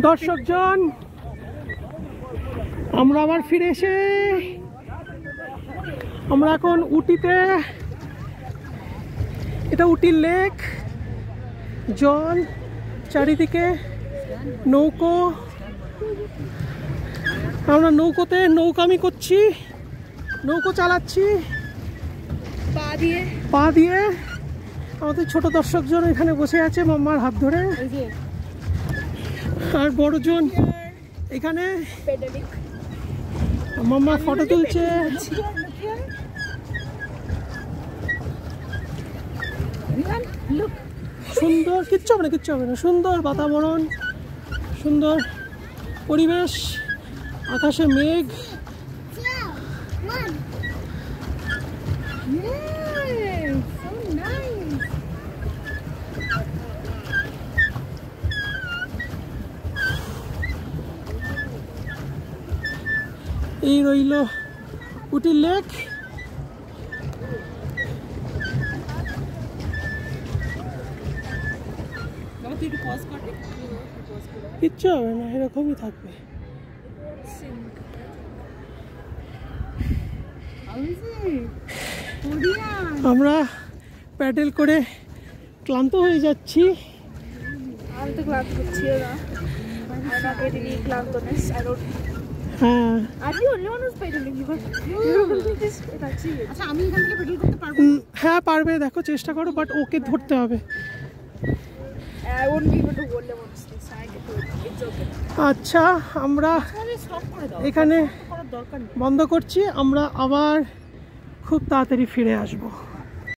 দর্শকজন আমরা আবার ফিরে এসে আমরা এখন উটিতে, এটা উটির লেক, জল চারিদিকে, নৌকো, আমরা নৌকোতে নৌকামি করছি, নৌকো চালাচ্ছি পা দিয়ে। আমাদের ছোট দর্শকজন এখানে বসে আছে মাম্মার হাত ধরে, আর বড়জন এখানে মাম্মা ফটো তুলছে। সুন্দর, কিচ্ছু হবে না, কিচ্ছু হবে না, সুন্দর বাতাবরণ, সুন্দর পরিবেশ, আকাশে মেঘ। এই রইল উটি লেক। কিচ্ছু হবে না, এরকমই থাকবে। আমরা প্যাডেল করে ক্লান্ত হয়ে যাচ্ছি। হ্যাঁ পারবে, দেখো চেষ্টা করো, বাট ওকে ধরতে হবে। আচ্ছা আমরা এখানে বন্ধ করছি, আমরা আবার খুব তাড়াতাড়ি ফিরে আসবো।